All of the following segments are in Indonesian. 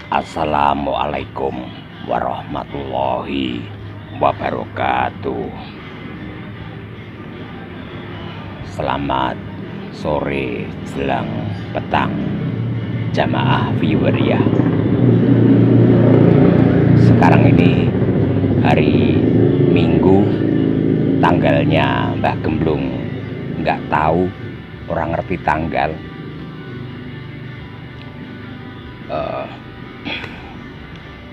Assalamualaikum warahmatullahi wabarakatuh. Selamat sore jelang petang jamaah viewer ya. Sekarang ini hari Minggu, tanggalnya Mbah Gemblung nggak tahu, orang ngerti tanggal.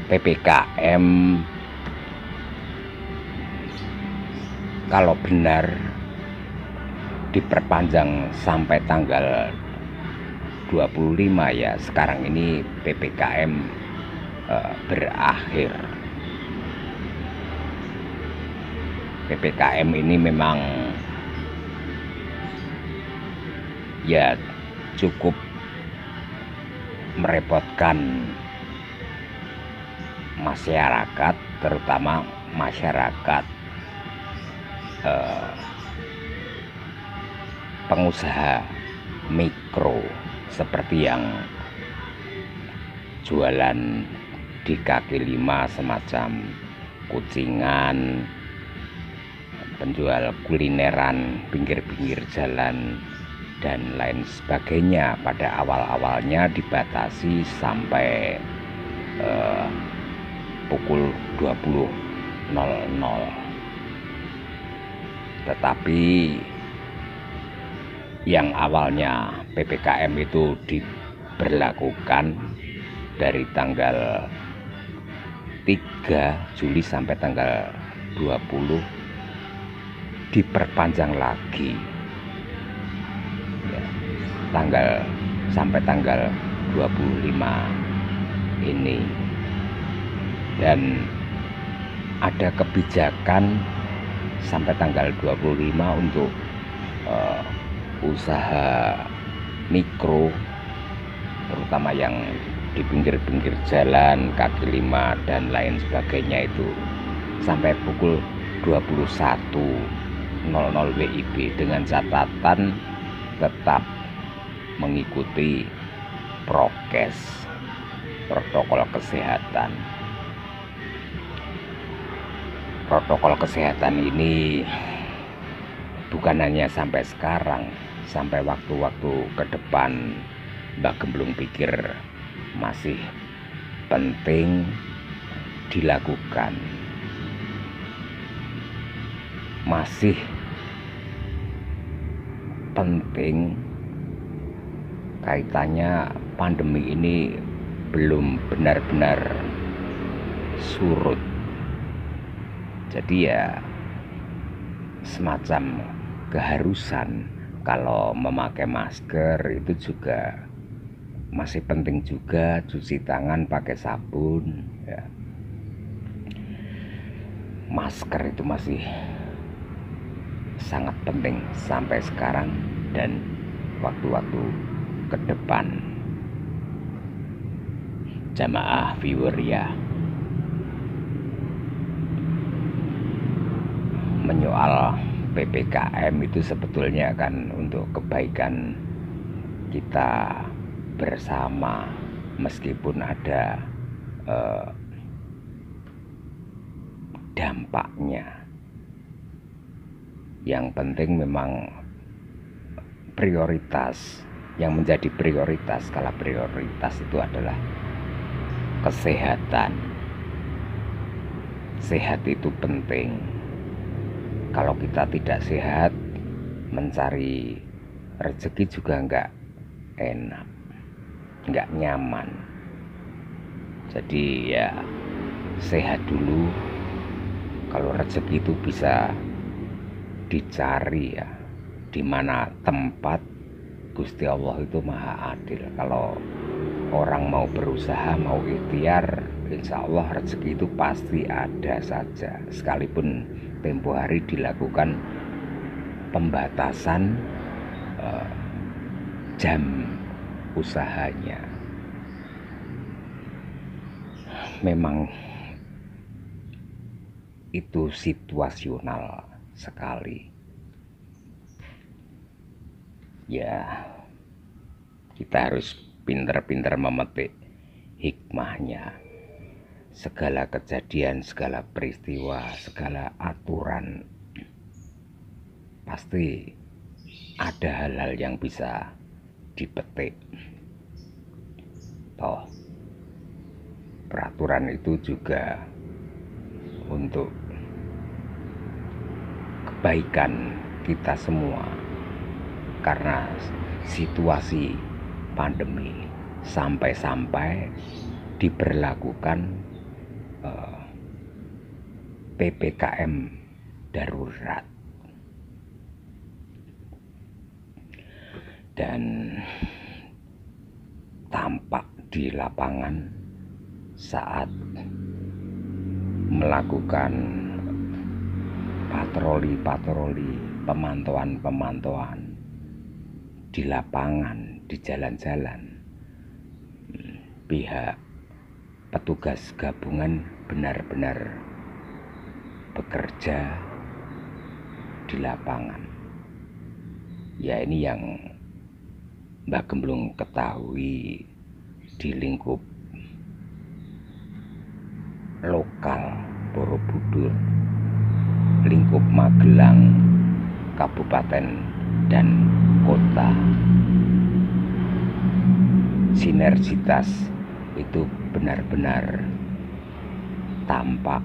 PPKM kalau benar diperpanjang sampai tanggal 25 ya, sekarang ini PPKM berakhir. PPKM ini memang ya cukup merepotkan masyarakat, terutama masyarakat pengusaha mikro seperti yang jualan di kaki lima semacam kucingan, penjual kulineran pinggir-pinggir jalan dan lain sebagainya. Pada awal-awalnya dibatasi sampai pukul 20.00, tetapi yang awalnya PPKM itu diberlakukan dari tanggal 3 Juli sampai tanggal 20 diperpanjang lagi ya, sampai tanggal 25 ini. Dan ada kebijakan sampai tanggal 25 untuk usaha mikro, terutama yang di pinggir-pinggir jalan, kaki lima dan lain sebagainya, itu sampai pukul 21.00 WIB dengan catatan tetap mengikuti prokes, protokol kesehatan. Protokol kesehatan ini bukan hanya sampai sekarang, sampai waktu-waktu ke depan Mbak Gemblung pikir masih penting dilakukan. Masih penting kaitannya pandemi ini belum benar-benar surut. Jadi ya semacam keharusan kalau memakai masker itu juga masih penting juga, cuci tangan pakai sabun ya. Masker itu masih sangat penting sampai sekarang dan waktu-waktu ke depan. Jamaah viewer ya, menyoal PPKM itu sebetulnya kan untuk kebaikan kita bersama, meskipun ada dampaknya. Yang penting memang prioritas, yang menjadi prioritas, skala prioritas itu adalah kesehatan. Sehat itu penting. Kalau kita tidak sehat, mencari rezeki juga nggak enak, nggak nyaman. Jadi ya sehat dulu. Kalau rezeki itu bisa dicari ya, di mana tempat Gusti Allah itu maha adil. Kalau orang mau berusaha, mau ikhtiar, insya Allah rezeki itu pasti ada saja. Sekalipun tempo hari dilakukan pembatasan jam usahanya. Memang itu situasional sekali. Ya, kita harus pintar-pintar memetik hikmahnya. Segala kejadian, segala peristiwa, segala aturan, pasti ada hal-hal yang bisa dipetik. Toh peraturan itu juga untuk kebaikan kita semua, karena situasi pandemi sampai-sampai diberlakukan PPKM darurat. Dan tampak di lapangan saat melakukan patroli-patroli, pemantauan di lapangan, di jalan-jalan, pihak petugas gabungan benar-benar bekerja di lapangan. Ya, ini yang Mbak Gemblung ketahui di lingkup lokal Borobudur, lingkup Magelang, kabupaten dan kota. Sinergitas itu benar-benar tampak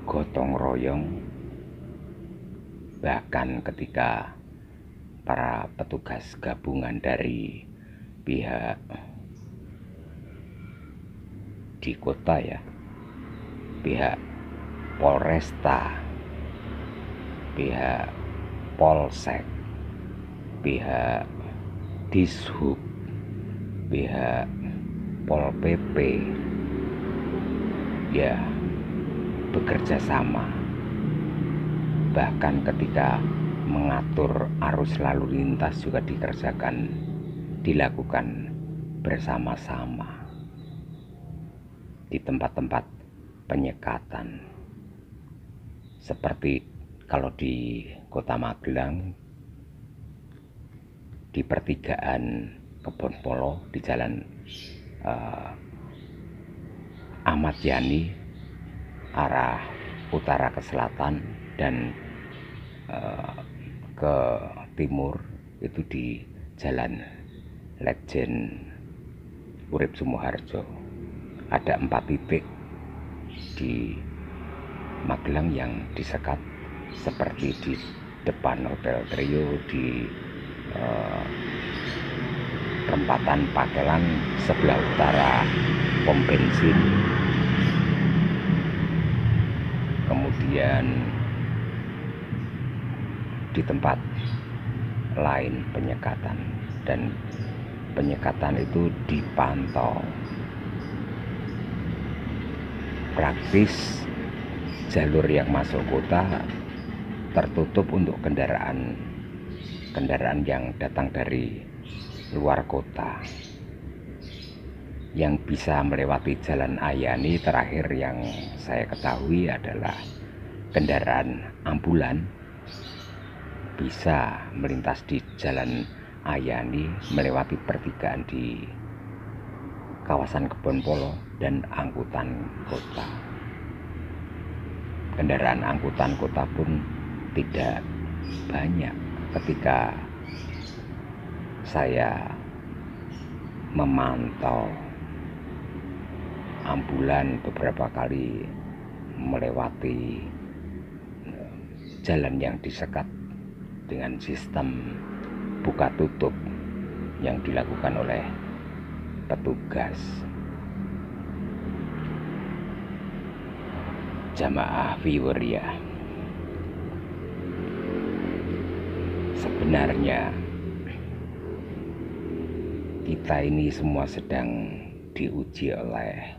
gotong royong, bahkan ketika para petugas gabungan dari pihak di kota, ya, pihak Polresta, pihak Polsek, pihak Dishub, pihak Pol PP, ya, bekerja sama. Bahkan ketika mengatur arus lalu lintas juga dilakukan bersama-sama di tempat-tempat penyekatan. Seperti kalau di Kota Magelang, di pertigaan Kebon Polo, di Jalan Ahmad Yani arah utara ke selatan dan ke timur, itu di Jalan Lejen Urip Sumoharjo. Ada 4 titik di Magelang yang disekat, seperti di depan Hotel Trio, di perempatan Pakelan sebelah utara pom bensin, kemudian di tempat lain penyekatan. Dan penyekatan itu dipantau. Praktis jalur yang masuk kota tertutup untuk kendaraan yang datang dari luar kota. Yang bisa melewati Jalan Ayani terakhir yang saya ketahui adalah kendaraan ambulan bisa melintas di Jalan Ayani, melewati pertigaan di kawasan Kebon Polo, dan angkutan kota. Kendaraan angkutan kota pun tidak banyak. Ketika saya memantau ambulan beberapa kali melewati jalan yang disekat dengan sistem buka tutup yang dilakukan oleh petugas. Jamaah viewer, ya, sebenarnya kita ini semua sedang diuji oleh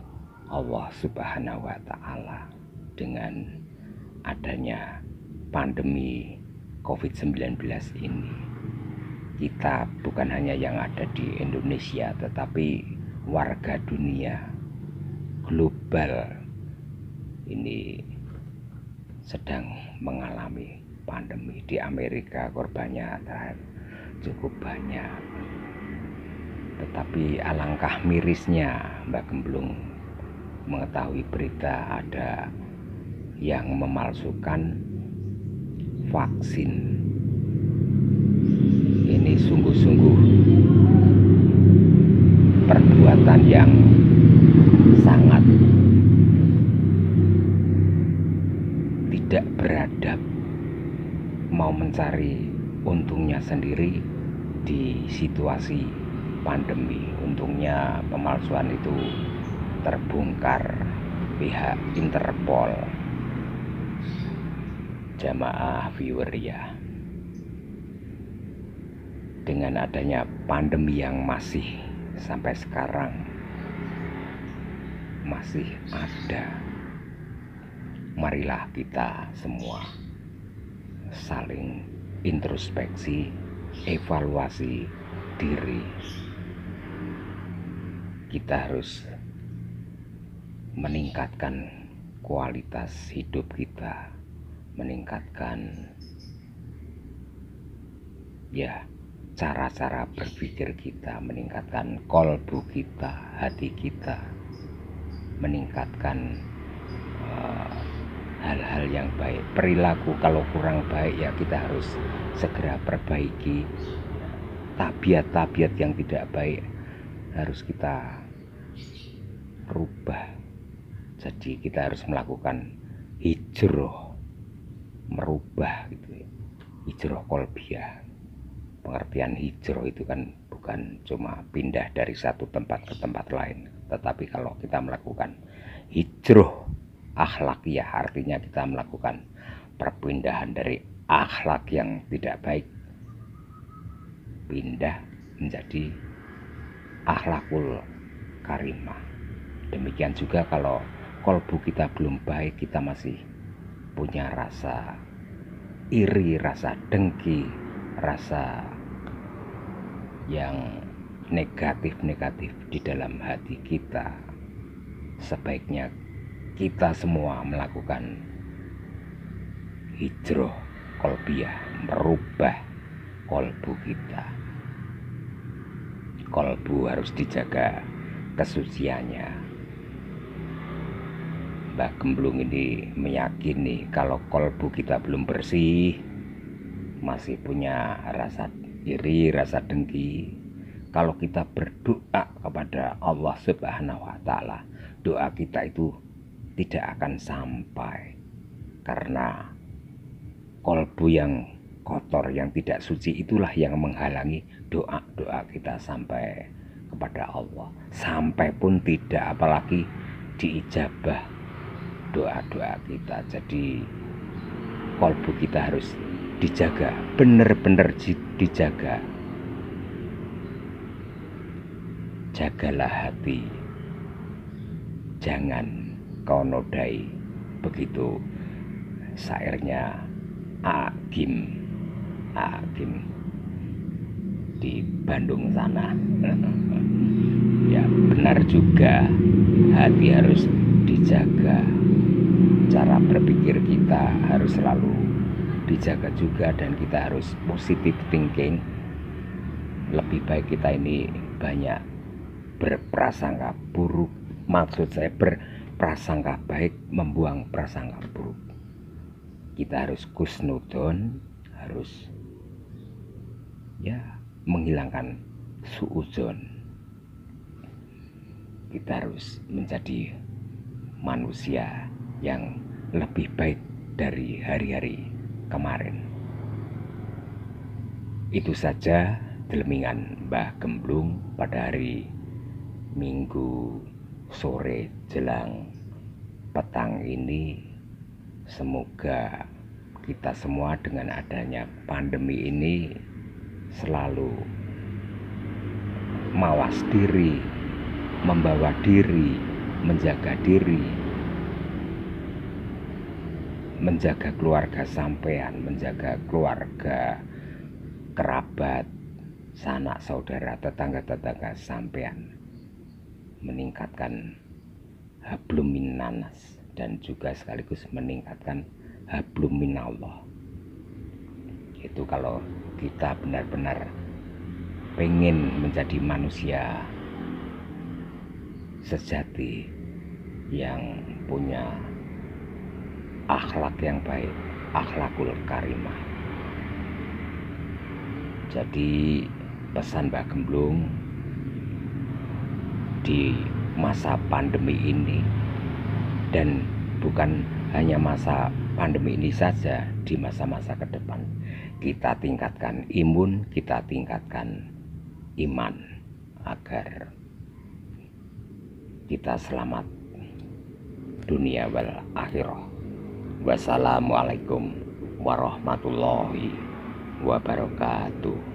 Allah Subhanahu wa Ta'ala dengan adanya pandemi COVID-19 ini. Kita bukan hanya yang ada di Indonesia, tetapi warga dunia global ini sedang mengalami pandemi. Di Amerika korbannya cukup banyak. Tetapi alangkah mirisnya Mbak Gemblung mengetahui berita ada yang memalsukan vaksin. Ini sungguh-sungguh perbuatan yang sangat tidak beradab, mau mencari untungnya sendiri di situasi pandemi. Untungnya pemalsuan itu terbongkar pihak Interpol. Jamaah viewer ya, dengan adanya pandemi yang masih sampai sekarang masih ada, marilah kita semua saling introspeksi, evaluasi diri. Kita harus meningkatkan kualitas hidup kita, meningkatkan ya cara-cara berpikir kita, meningkatkan kolbu kita, hati kita, meningkatkan hal-hal yang baik. Perilaku kalau kurang baik ya kita harus segera perbaiki. Tabiat-tabiat yang tidak baik harus kita rubah. Jadi kita harus melakukan hijrah, merubah gitu ya. Hijrah kolbiyah. Pengertian hijrah itu kan bukan cuma pindah dari satu tempat ke tempat lain, tetapi kalau kita melakukan hijrah akhlakiyah, artinya kita melakukan perpindahan dari akhlak yang tidak baik, pindah menjadi akhlakul karimah. Demikian juga kalau kolbu kita belum baik, kita masih punya rasa iri, rasa dengki, rasa yang negatif-negatif di dalam hati kita, sebaiknya kita semua melakukan hijrah kolbiyah, merubah kolbu kita. Kolbu harus dijaga kesuciannya. Mbak Gemblung ini meyakini kalau kolbu kita belum bersih, masih punya rasa iri, rasa dengki, kalau kita berdoa kepada Allah Subhanahu wa Ta'ala, doa kita itu tidak akan sampai, karena kolbu yang kotor, yang tidak suci itulah yang menghalangi doa-doa kita sampai kepada Allah. Sampai pun tidak, apalagi diijabah doa-doa kita. Jadi kolbu kita harus dijaga, benar-benar dijaga. Jagalah hati, jangan kau nodai. Begitu syairnya Agim di Bandung sana. Ya benar juga, hati harus dijaga, cara berpikir kita harus selalu dijaga juga, dan kita harus positive thinking. Lebih baik kita ini banyak berprasangka buruk, maksud saya berprasangka baik, membuang prasangka buruk. Kita harus kusnudon, harus ya menghilangkan suudzon. Kita harus menjadi manusia yang lebih baik dari hari-hari kemarin. Itu saja delemingan Mbah Gemblung pada hari Minggu sore jelang petang ini. Semoga kita semua dengan adanya pandemi ini selalu mawas diri, membawa diri, menjaga diri, menjaga keluarga sampean, menjaga keluarga, kerabat, sanak saudara, tetangga-tetangga sampean, meningkatkan hablum minannas, dan juga sekaligus meningkatkan hablum minallah. Itu kalau kita benar-benar pengen menjadi manusia sejati yang punya akhlak yang baik, akhlakul karimah. Jadi pesan Mbah Gemblung di masa pandemi ini, dan bukan hanya masa pandemi ini saja, di masa-masa ke depan kita tingkatkan imun, kita tingkatkan iman agar kita selamat dunia wal akhirah. Wassalamualaikum warahmatullahi wabarakatuh.